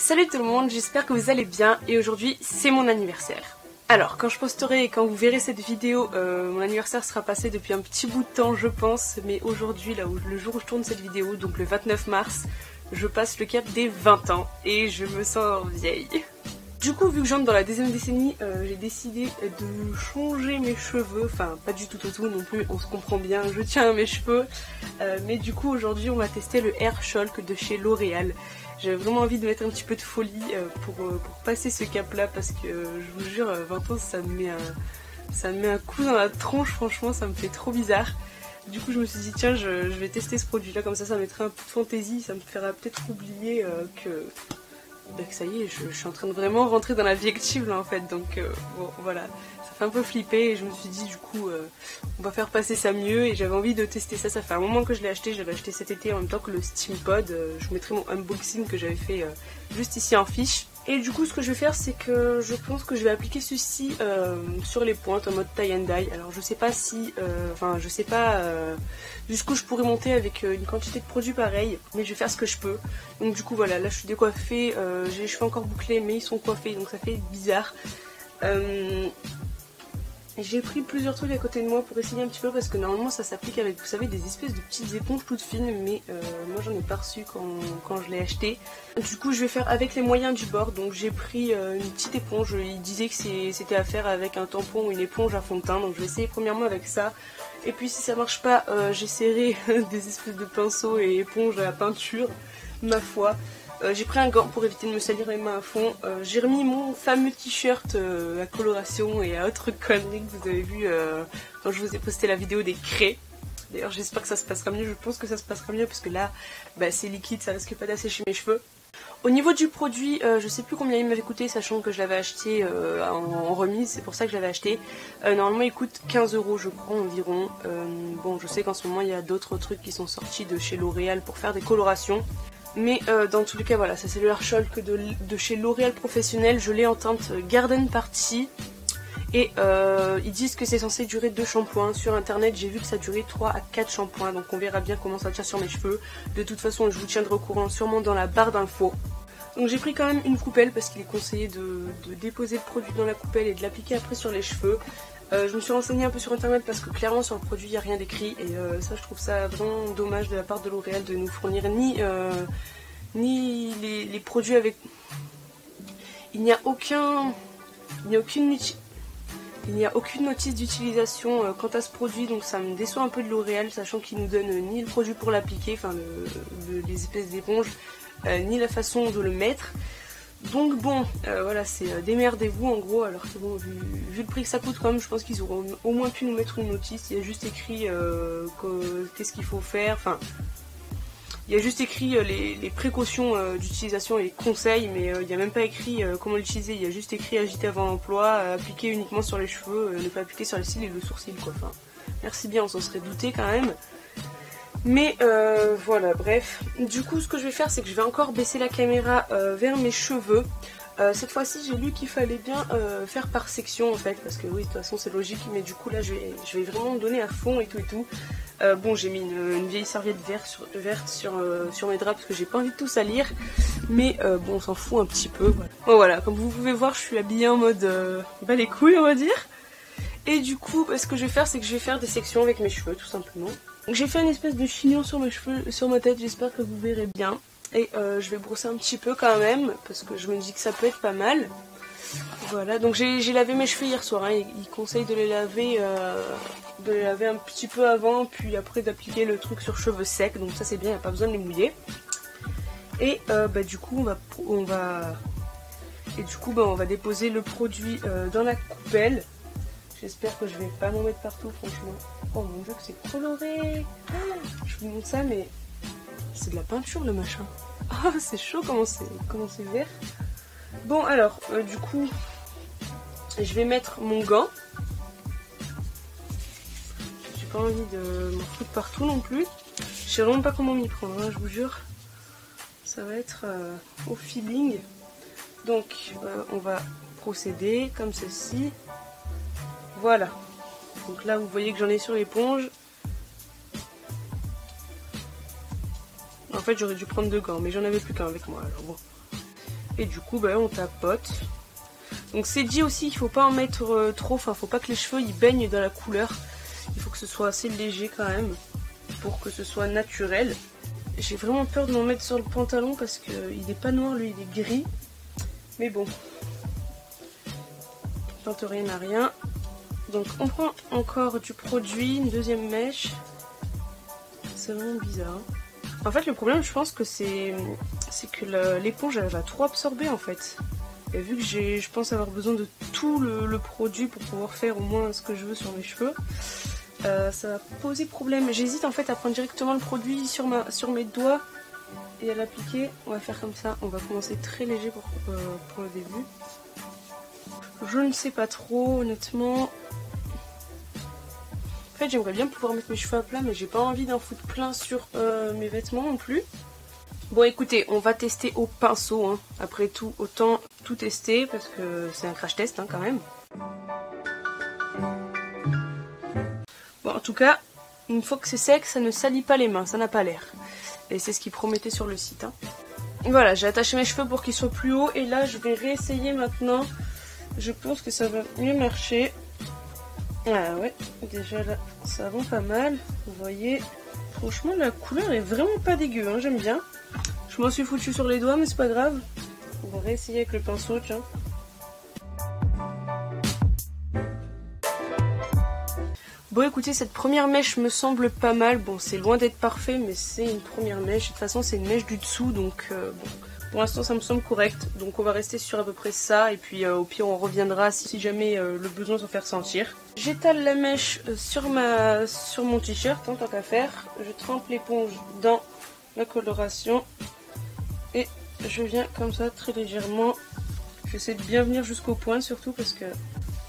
Salut tout le monde, j'espère que vous allez bien et aujourd'hui c'est mon anniversaire. Alors quand je posterai et quand vous verrez cette vidéo, mon anniversaire sera passé depuis un petit bout de temps je pense, mais aujourd'hui, le jour où je tourne cette vidéo, donc le 29 mars, je passe le cap des 20 ans et je me sens vieille. Du coup, vu que j'entre dans la deuxième décennie, j'ai décidé de changer mes cheveux, enfin pas du tout non plus, on se comprend bien, je tiens à mes cheveux, mais du coup aujourd'hui on va tester le Air Shulk de chez L'Oréal. J'avais vraiment envie de mettre un petit peu de folie pour passer ce cap là parce que je vous jure, 20 ans ça me met un coup dans la tronche, franchement ça me fait trop bizarre. Du coup je me suis dit tiens je vais tester ce produit là, comme ça mettrait un peu de fantaisie, ça me fera peut-être oublier que ça y est, je suis en train de vraiment rentrer dans la vie active là en fait, donc bon voilà, ça fait un peu flipper et je me suis dit du coup on va faire passer ça mieux et j'avais envie de tester ça, ça fait un moment que je l'ai acheté, j'avais acheté cet été en même temps que le Steam Pod, je vous mettrai mon unboxing que j'avais fait juste ici en fiche. Et du coup ce que je vais faire c'est que je pense que je vais appliquer ceci sur les pointes en mode tie and dye. Alors je sais pas si, je sais pas jusqu'où je pourrais monter avec une quantité de produits pareil, mais je vais faire ce que je peux. Donc du coup voilà, là je suis décoiffée, j'ai les cheveux encore bouclés mais ils sont coiffés donc ça fait bizarre. J'ai pris plusieurs trucs à côté de moi pour essayer un petit peu parce que normalement ça s'applique avec, vous savez, des espèces de petites éponges toutes fines, mais moi j'en ai pas reçu quand je l'ai acheté. Du coup je vais faire avec les moyens du bord, donc j'ai pris une petite éponge, il disait que c'était à faire avec un tampon ou une éponge à fond de teint, donc je vais essayer premièrement avec ça. Et puis si ça marche pas, j'essaierai des espèces de pinceaux et éponges à la peinture, ma foi. J'ai pris un gant pour éviter de me salir les mains à fond. J'ai remis mon fameux t-shirt à coloration et à autres conneries que vous avez vu quand je vous ai posté la vidéo des craies. D'ailleurs j'espère que ça se passera mieux, je pense que ça se passera mieux parce que là c'est liquide, ça risque pas d'assécher mes cheveux. Au niveau du produit, je sais plus combien il m'avait coûté, sachant que je l'avais acheté en remise, c'est pour ça que je l'avais acheté. Normalement il coûte 15 € je crois environ. Bon je sais qu'en ce moment il y a d'autres trucs qui sont sortis de chez L'Oréal pour faire des colorations. Mais dans tous les cas voilà, ça c'est le Air Shulk de chez L'Oréal Professionnel, je l'ai en teinte Garden Party. Et ils disent que c'est censé durer 2 shampoings. Sur internet j'ai vu que ça durait 3 à 4 shampoings, donc on verra bien comment ça tient sur mes cheveux. De toute façon je vous tiendrai au courant sûrement dans la barre d'infos. Donc j'ai pris quand même une coupelle parce qu'il est conseillé de déposer le produit dans la coupelle et de l'appliquer après sur les cheveux. Je me suis renseignée un peu sur internet parce que clairement sur le produit il n'y a rien d'écrit et ça je trouve ça vraiment dommage de la part de L'Oréal de nous fournir ni les produits avec... Il n'y a aucune notice d'utilisation quant à ce produit, donc ça me déçoit un peu de L'Oréal, sachant qu'ils nous donnent ni le produit pour l'appliquer, enfin les espèces d'éponges, ni la façon de le mettre. Donc bon, voilà, c'est démerdez-vous en gros, alors que bon, vu le prix que ça coûte quand même, je pense qu'ils auront au moins pu nous mettre une notice. Il y a juste écrit qu'est-ce qu'il faut faire, enfin, il y a juste écrit les précautions d'utilisation et les conseils, mais il n'y a même pas écrit comment l'utiliser. Il y a juste écrit agiter avant l'emploi, appliquer uniquement sur les cheveux, ne pas appliquer sur les cils et le sourcil quoi. Enfin, merci bien, on s'en serait douté quand même. Mais voilà, bref. Du coup, ce que je vais faire, c'est que je vais encore baisser la caméra vers mes cheveux. Cette fois-ci, j'ai lu qu'il fallait bien faire par section en fait, parce que oui, de toute façon c'est logique, mais du coup là, je vais vraiment me donner à fond et tout. Bon, j'ai mis une vieille serviette verte sur mes draps parce que j'ai pas envie de tout salir, mais bon, on s'en fout un petit peu. Voilà. Bon, voilà, comme vous pouvez voir, je suis habillée en mode bas les couilles, on va dire. Et du coup, ce que je vais faire, c'est que je vais faire des sections avec mes cheveux, tout simplement. Donc j'ai fait une espèce de chignon sur mes cheveux, sur ma tête, j'espère que vous verrez bien. Et je vais brosser un petit peu quand même, parce que je me dis que ça peut être pas mal. Voilà, donc j'ai lavé mes cheveux hier soir, hein. Ils conseillent de les laver un petit peu avant, puis après d'appliquer le truc sur cheveux secs, donc ça c'est bien, il n'y a pas besoin de les mouiller. Et du coup on va déposer le produit dans la coupelle. J'espère que je vais pas m'en mettre partout franchement. Oh mon dieu que c'est coloré. Je vous montre ça mais c'est de la peinture le machin. Oh c'est chaud comment c'est vert. Bon alors du coup je vais mettre mon gant. J'ai pas envie de m'en foutre partout non plus. Je sais vraiment pas comment m'y prendre, hein, je vous jure. Ça va être au feeling. Donc on va procéder comme ceci. Voilà. Donc là vous voyez que j'en ai sur l'éponge. En fait j'aurais dû prendre 2 gants mais j'en avais plus qu'un avec moi alors bon. et du coup on tapote. Donc c'est dit aussi, il faut pas en mettre trop, enfin faut pas que les cheveux ils baignent dans la couleur. Il faut que ce soit assez léger quand même pour que ce soit naturel. J'ai vraiment peur de m'en mettre sur le pantalon parce qu'il n'est pas noir, lui il est gris. Mais bon, je tente rien à rien. Donc on prend encore du produit, une deuxième mèche. C'est vraiment bizarre. En fait le problème je pense que c'est que l'éponge elle va trop absorber en fait. Et vu que je pense avoir besoin de tout le produit pour pouvoir faire au moins ce que je veux sur mes cheveux, ça va poser problème. J'hésite en fait à prendre directement le produit sur mes doigts et à l'appliquer. On va faire comme ça, on va commencer très léger pour le début. Je ne sais pas trop honnêtement. En fait j'aimerais bien pouvoir mettre mes cheveux à plat mais j'ai pas envie d'en foutre plein sur mes vêtements non plus. Bon écoutez, on va tester au pinceau, hein. Après tout, autant tout tester parce que c'est un crash test hein, quand même. Bon en tout cas, une fois que c'est sec, ça ne salit pas les mains, ça n'a pas l'air. Et c'est ce qu'ils promettaient sur le site. Hein. Voilà, j'ai attaché mes cheveux pour qu'ils soient plus hauts et là je vais réessayer maintenant. Je pense que ça va mieux marcher. Ah ouais, déjà là, ça rend pas mal, vous voyez. Franchement la couleur est vraiment pas dégueu, hein, j'aime bien. Je m'en suis foutu sur les doigts mais c'est pas grave. On va réessayer avec le pinceau, tiens. Bon écoutez, cette première mèche me semble pas mal. Bon c'est loin d'être parfait mais c'est une première mèche. De toute façon c'est une mèche du dessous donc bon. Pour l'instant ça me semble correct. Donc on va rester sur à peu près ça et puis au pire on reviendra si jamais le besoin s'en fait ressentir. J'étale la mèche sur mon t-shirt hein, tant qu'à faire. Je trempe l'éponge dans la coloration. Et je viens comme ça très légèrement. J'essaie de bien venir jusqu'au point surtout parce que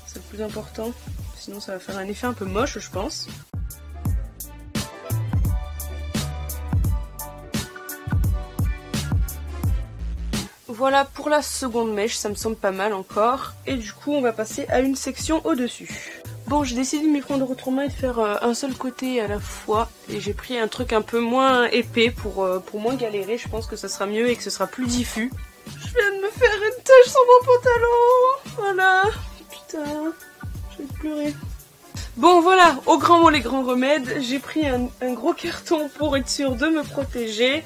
c'est le plus important. Sinon ça va faire un effet un peu moche je pense. Voilà pour la seconde mèche, ça me semble pas mal encore. Et du coup on va passer à une section au-dessus. Bon j'ai décidé de m'y prendre autrement et de faire un seul côté à la fois. Et j'ai pris un truc un peu moins épais pour moins galérer. Je pense que ça sera mieux et que ce sera plus diffus. Je viens de me faire une tache sur mon pantalon. Voilà. Putain, je vais pleurer. Bon voilà, au grand mot les grands remèdes. J'ai pris un gros carton pour être sûr de me protéger.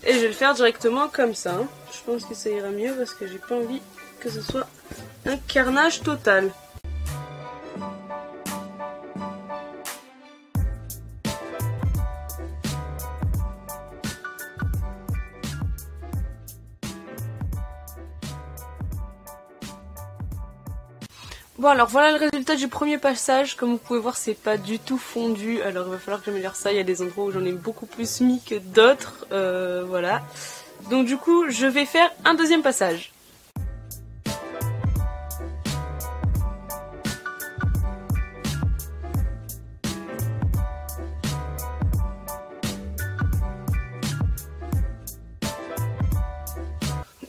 Et je vais le faire directement comme ça. Hein. Je pense que ça ira mieux parce que j'ai pas envie que ce soit un carnage total. Bon alors voilà le résultat du premier passage, comme vous pouvez voir c'est pas du tout fondu, alors il va falloir que j'améliore ça, il y a des endroits où j'en ai beaucoup plus mis que d'autres, voilà. Donc du coup je vais faire un deuxième passage.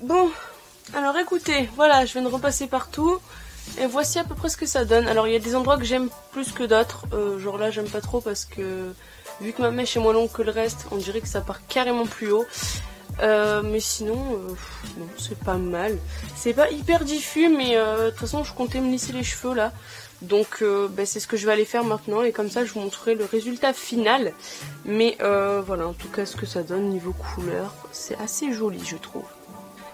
Bon, alors écoutez, voilà je viens de repasser partout. Et voici à peu près ce que ça donne. Alors il y a des endroits que j'aime plus que d'autres. Genre là j'aime pas trop parce que vu que ma mèche est moins longue que le reste, on dirait que ça part carrément plus haut. Mais sinon, non, c'est pas mal. C'est pas hyper diffus mais de toute façon je comptais me lisser les cheveux là. Donc c'est ce que je vais aller faire maintenant et comme ça je vous montrerai le résultat final. Mais voilà, en tout cas ce que ça donne niveau couleur, c'est assez joli je trouve.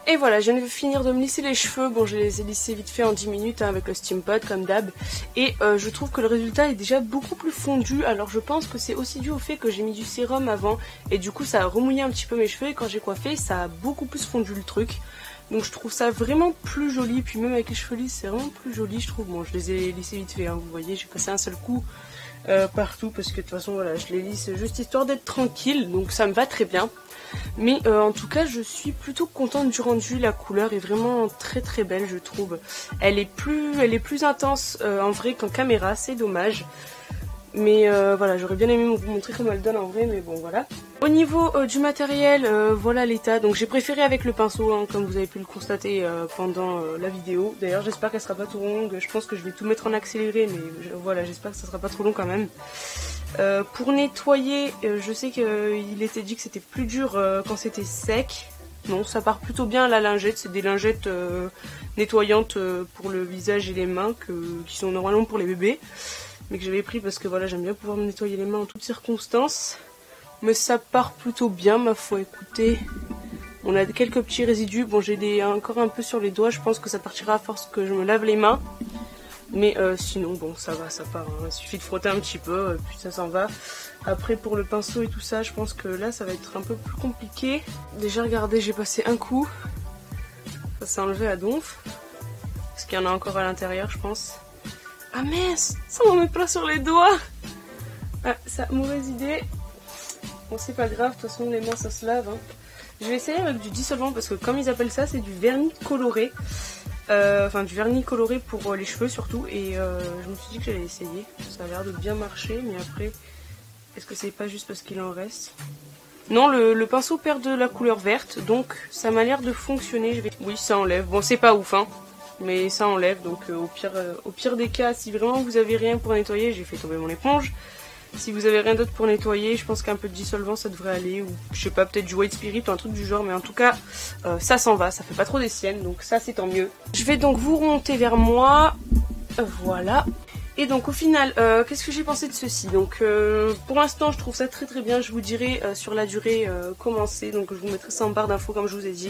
Et voilà, je viens de finir de me lisser les cheveux. Bon, je les ai lissés vite fait en 10 minutes hein, avec le Steam Pot comme d'hab. Et je trouve que le résultat est déjà beaucoup plus fondu. Alors je pense que c'est aussi dû au fait que j'ai mis du sérum avant. Et du coup ça a remouillé un petit peu mes cheveux. Et quand j'ai coiffé, ça a beaucoup plus fondu le truc. Donc je trouve ça vraiment plus joli. Puis même avec les cheveux lisses, c'est vraiment plus joli je trouve. Bon, je les ai lissés vite fait, hein, vous voyez, j'ai passé un seul coup partout. Parce que de toute façon, voilà, je les lisse juste histoire d'être tranquille. Donc ça me va très bien. Mais en tout cas je suis plutôt contente du rendu, la couleur est vraiment très très belle je trouve. Elle est plus intense en vrai qu'en caméra, c'est dommage. Mais voilà, j'aurais bien aimé vous montrer comment elle donne en vrai, mais bon voilà. Au niveau du matériel, voilà l'état. Donc j'ai préféré avec le pinceau, hein, comme vous avez pu le constater pendant la vidéo. D'ailleurs j'espère qu'elle sera pas trop longue, je pense que je vais tout mettre en accéléré, mais voilà, j'espère que ça sera pas trop long quand même. Pour nettoyer, je sais qu'il était dit que c'était plus dur quand c'était sec. non, ça part plutôt bien la lingette. C'est des lingettes nettoyantes pour le visage et les mains qui sont normalement pour les bébés. Mais que j'avais pris parce que voilà, j'aime bien pouvoir me nettoyer les mains en toutes circonstances. Mais ça part plutôt bien, ma foi. Écoutez, on a quelques petits résidus. Bon, j'ai encore un peu sur les doigts. Je pense que ça partira à force que je me lave les mains. Mais sinon, bon, ça va, ça part. Hein. Il suffit de frotter un petit peu, puis ça s'en va. Après, pour le pinceau et tout ça, je pense que là, ça va être un peu plus compliqué. Déjà, regardez, j'ai passé un coup. Ça s'est enlevé à donf. Parce qu'il y en a encore à l'intérieur, je pense. Ah mince, ça m'en met plein sur les doigts. Ah, ça, mauvaise idée. Bon, c'est pas grave, de toute façon, les mains, ça se lave. Hein. Je vais essayer avec du dissolvant, parce que comme ils appellent ça, c'est du vernis coloré. Enfin, du vernis coloré pour les cheveux, surtout. Et je me suis dit que j'allais essayer. Ça a l'air de bien marcher, mais après... Est-ce que c'est pas juste parce qu'il en reste? Non, le pinceau perd de la couleur verte, donc ça m'a l'air de fonctionner. Oui, ça enlève. Bon, c'est pas ouf, hein, mais ça enlève. Donc au pire des cas, si vraiment vous avez rien pour nettoyer, j'ai fait tomber mon éponge. Si vous avez rien d'autre pour nettoyer, je pense qu'un peu de dissolvant ça devrait aller, ou je sais pas, peut-être du white spirit ou un truc du genre, mais en tout cas, ça s'en va, ça fait pas trop des siennes, donc ça c'est tant mieux. Je vais donc vous remonter vers moi, voilà. Et donc au final, qu'est-ce que j'ai pensé de ceci? Donc pour l'instant je trouve ça très très bien, je vous dirai sur la durée comment c'est, donc je vous mettrai ça en barre d'infos comme je vous ai dit.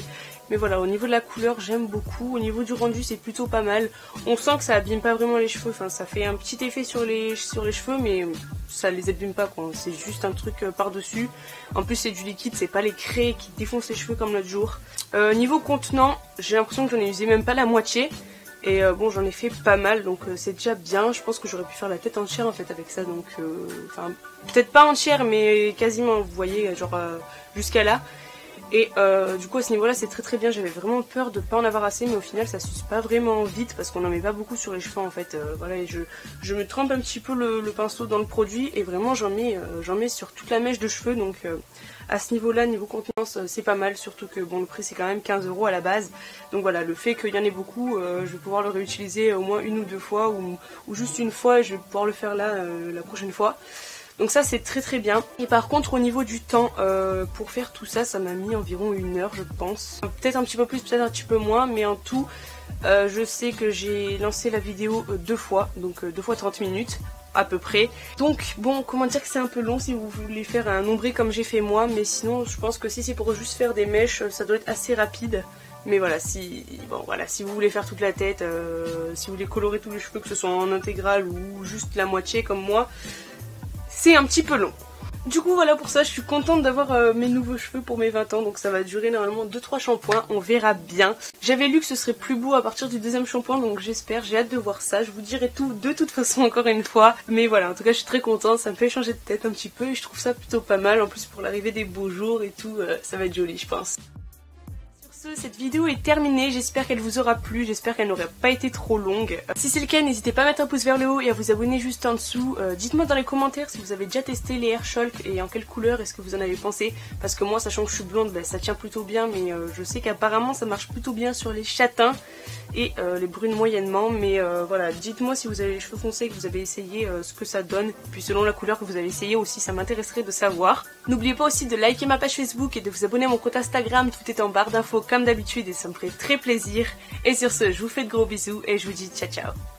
Mais voilà, au niveau de la couleur j'aime beaucoup, au niveau du rendu c'est plutôt pas mal. On sent que ça abîme pas vraiment les cheveux, enfin ça fait un petit effet sur les cheveux mais ça les abîme pas quoi, c'est juste un truc par-dessus. En plus c'est du liquide, c'est pas les craies qui défoncent les cheveux comme l'autre jour. Niveau contenant, j'ai l'impression que j'en ai usé même pas la moitié. Et bon, j'en ai fait pas mal, donc c'est déjà bien. Je pense que j'aurais pu faire la tête entière en fait avec ça, donc enfin peut-être pas entière, mais quasiment, vous voyez, genre jusqu'à là. Et du coup à ce niveau-là c'est très très bien. J'avais vraiment peur de pas en avoir assez, mais au final ça s'use pas vraiment vite parce qu'on n'en met pas beaucoup sur les cheveux en fait. Voilà, et je me trempe un petit peu le pinceau dans le produit et vraiment j'en mets sur toute la mèche de cheveux, donc à ce niveau-là, niveau contenance, c'est pas mal, surtout que bon, le prix c'est quand même 15 € à la base. Donc voilà, le fait qu'il y en ait beaucoup, je vais pouvoir le réutiliser au moins une ou deux fois ou juste une fois et je vais pouvoir le faire là la prochaine fois. Donc ça c'est très très bien. Et par contre au niveau du temps, pour faire tout ça, ça m'a mis environ 1 heure je pense. Peut-être un petit peu plus, peut-être un petit peu moins, mais en tout, je sais que j'ai lancé la vidéo 2 fois, donc 2 fois 30 minutes. À peu près. Donc bon, comment dire que c'est un peu long si vous voulez faire un ombré comme j'ai fait moi, mais sinon je pense que si c'est pour juste faire des mèches, ça doit être assez rapide. Mais voilà, si vous voulez faire toute la tête, si vous voulez colorer tous les cheveux, que ce soit en intégrale ou juste la moitié comme moi, c'est un petit peu long. Du coup voilà, pour ça je suis contente d'avoir mes nouveaux cheveux pour mes 20 ans, donc ça va durer normalement 2-3 shampoings, on verra bien. J'avais lu que ce serait plus beau à partir du 2e shampoing, donc j'espère, j'ai hâte de voir ça, je vous dirai tout de toute façon encore une fois. Mais voilà, en tout cas je suis très contente, ça me fait changer de tête un petit peu et je trouve ça plutôt pas mal, en plus pour l'arrivée des beaux jours et tout, ça va être joli je pense. Cette vidéo est terminée, j'espère qu'elle vous aura plu, j'espère qu'elle n'aurait pas été trop longue. Si c'est le cas, n'hésitez pas à mettre un pouce vers le haut et à vous abonner juste en dessous. Dites-moi dans les commentaires si vous avez déjà testé les Air Shulk et en quelle couleur est-ce que vous en avez pensé. Parce que moi, sachant que je suis blonde, bah, ça tient plutôt bien, mais je sais qu'apparemment ça marche plutôt bien sur les châtains et les brunes moyennement. Mais voilà, dites-moi si vous avez les cheveux foncés et que vous avez essayé ce que ça donne. Puis selon la couleur que vous avez essayé aussi, ça m'intéresserait de savoir. N'oubliez pas aussi de liker ma page Facebook et de vous abonner à mon compte Instagram, tout est en barre d'infos comme d'habitude et ça me ferait très plaisir. Et sur ce, je vous fais de gros bisous et je vous dis ciao ciao.